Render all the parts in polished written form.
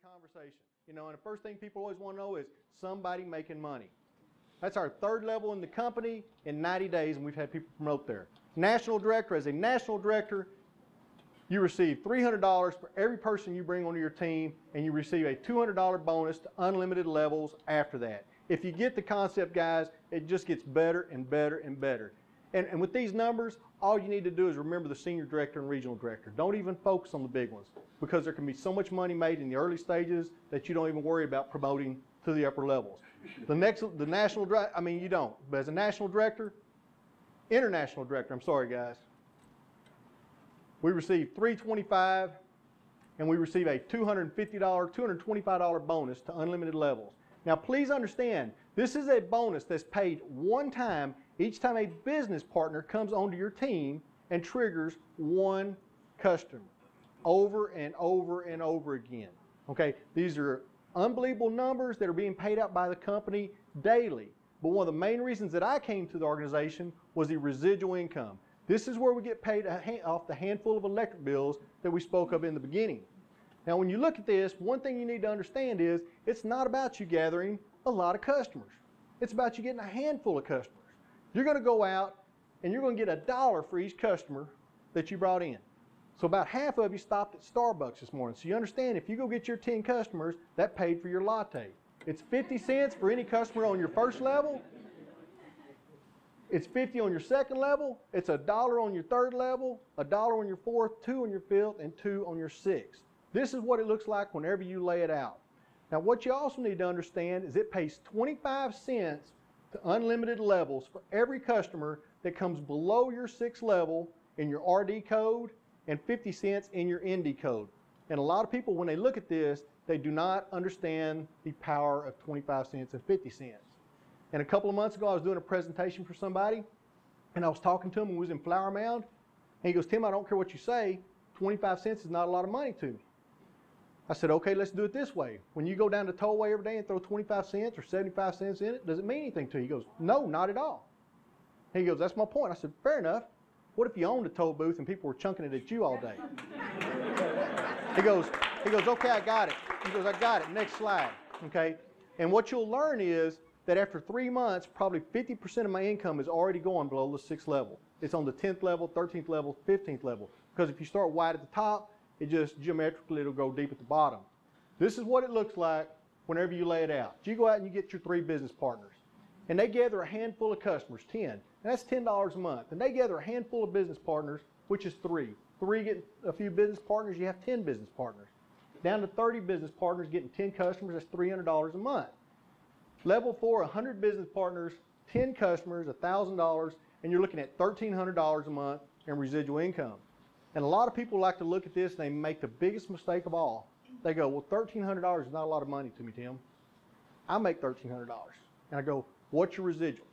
conversation. You know, and the first thing people always want to know is somebody making money. That's our third level in the company in 90 days, and we've had people promote there. National director, as a national director, you receive $300 for every person you bring onto your team, and you receive a $200 bonus to unlimited levels after that. If you get the concept, guys, it just gets better and better and better. And with these numbers, all you need to do is remember the senior director and regional director. Don't even focus on the big ones, because there can be so much money made in the early stages that you don't even worry about promoting to the upper levels. The national director, I mean, you don't. But as a national director, international director, I'm sorry, guys, we receive $325, and we receive a $250, $225 bonus to unlimited levels. Now, please understand, this is a bonus that's paid one time each time a business partner comes onto your team and triggers one customer over and over and over again. Okay, these are unbelievable numbers that are being paid out by the company daily. But one of the main reasons that I came to the organization was the residual income. This is where we get paid off the handful of electric bills that we spoke of in the beginning. Now, when you look at this, one thing you need to understand is it's not about you gathering a lot of customers. It's about you getting a handful of customers. You're going to go out and you're going to get $1 for each customer that you brought in. So about half of you stopped at Starbucks this morning. So you understand, if you go get your 10 customers, that paid for your latte. It's 50 cents for any customer on your first level. It's 50 on your second level. It's $1 on your third level, $1 on your fourth, 2 on your fifth, and 2 on your sixth. This is what it looks like whenever you lay it out. Now, what you also need to understand is it pays 25 cents to unlimited levels for every customer that comes below your 6th level in your RD code, and 50 cents in your ND code. And a lot of people, when they look at this, they do not understand the power of 25 cents and 50 cents. And a couple of months ago, I was doing a presentation for somebody, and I was talking to him when we was in Flower Mound, and he goes, "Tim, I don't care what you say, 25 cents is not a lot of money to me." I said, "Okay, let's do it this way. When you go down to Tollway every day and throw 25 cents or 75 cents in it, does it mean anything to you?" He goes, "No, not at all." He goes, "That's my point." I said, "Fair enough. What if you owned a toll booth and people were chunking it at you all day?" He goes, "Okay, I got it." He goes, "I got it. Next slide." Okay? And what you'll learn is that after 3 months, probably 50% of my income is already going below the 6th level. It's on the 10th level, 13th level, 15th level. Because if you start wide at the top, it just geometrically, it'll go deep at the bottom. This is what it looks like whenever you lay it out. You go out and you get your 3 business partners, and they gather a handful of customers, 10, and that's $10 a month. And they gather a handful of business partners, which is 3. 3 get a few business partners, you have 10 business partners. Down to 30 business partners getting 10 customers, that's $300 a month. Level 4, 100 business partners, 10 customers, $1,000, and you're looking at $1,300 a month in residual income. And a lot of people like to look at this and they make the biggest mistake of all. They go, "Well, $1,300 is not a lot of money to me, Tim. I make $1,300. And I go, "What's your residual?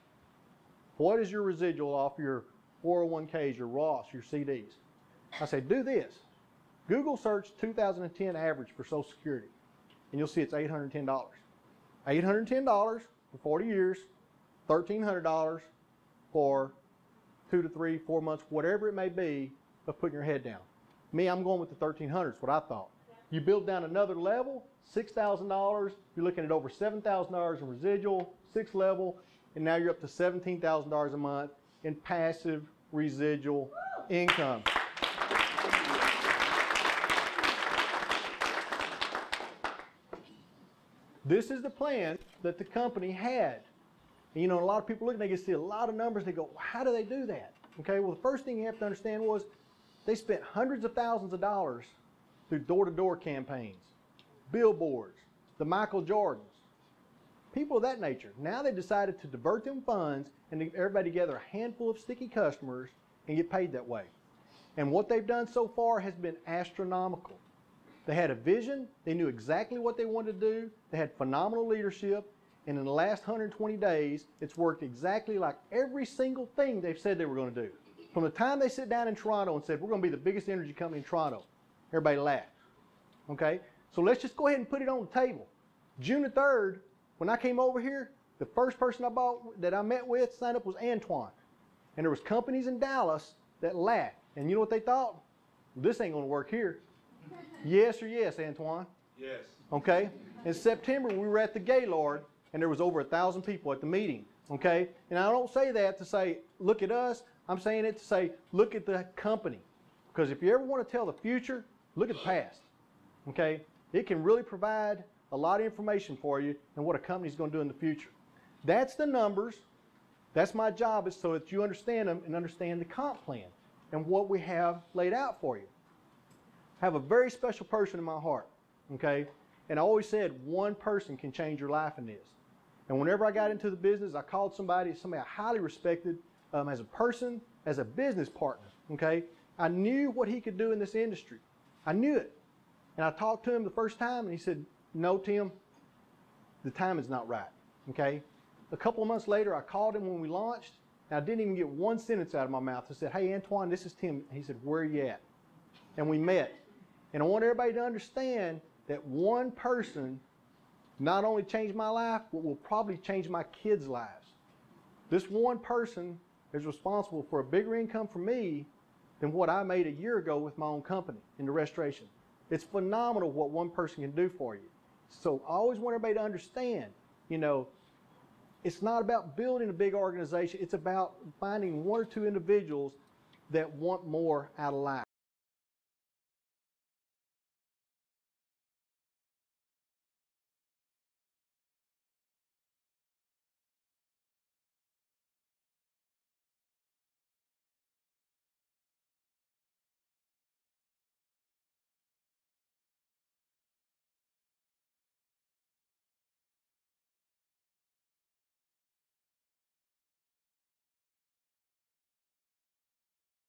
What is your residual off your 401ks, your Roths, your CDs?" I say, "Do this. Google search 2010 average for Social Security, and you'll see it's $810. $810 for 40 years, $1,300 for 2 to 3, 4 months, whatever it may be, of putting your head down." Me, I'm going with the 1,300 is what I thought. You build down another level, $6,000, you're looking at over $7,000 in residual, 6th level, and now you're up to $17,000 a month in passive residual income. This is the plan that the company had. And, you know, a lot of people look and they can see a lot of numbers, they go, "Well, how do they do that?" Okay, well, the first thing you have to understand was they spent hundreds of thousands of dollars through door-to-door campaigns, billboards, the Michael Jordans, people of that nature. Now they decided to divert them funds and get everybody together a handful of sticky customers and get paid that way. And what they've done so far has been astronomical. They had a vision, they knew exactly what they wanted to do, they had phenomenal leadership, and in the last 120 days, it's worked exactly like every single thing they've said they were going to do. From the time they sit down in Toronto and said, "We're going to be the biggest energy company in Toronto," everybody laughed. Okay? So let's just go ahead and put it on the table. June the 3rd, when I came over here, the first person that I met with, signed up, was Antoine. And there was companies in Dallas that laughed. And you know what they thought? "This ain't going to work here." Yes or yes, Antoine? Yes. okay? In September, we were at the Gaylord, and there was over 1,000 people at the meeting, okay? And I don't say that to say, look at us. I'm saying it to say, look at the company. Because if you ever want to tell the future, look at the past, okay? It can really provide a lot of information for you and what a company's going to do in the future. That's the numbers. That's my job, is so that you understand them and understand the comp plan and what we have laid out for you. I have a very special person in my heart, okay? And I always said one person can change your life in this. And whenever I got into the business, I called somebody I highly respected as a person, as a business partner, okay? I knew what he could do in this industry. I knew it. And I talked to him the first time, and he said, no, Tim, the time is not right, okay? A couple of months later, I called him when we launched, and I didn't even get one sentence out of my mouth. I said, hey, Antoine, this is Tim. He said, where are you at? And we met. And I want everybody to understand that one person not only changed my life, but will probably change my kids' lives. This one person is responsible for a bigger income for me than what I made a year ago with my own company in the restoration. It's phenomenal what one person can do for you. So I always want everybody to understand, you know, it's not about building a big organization. It's about finding one or two individuals that want more out of life.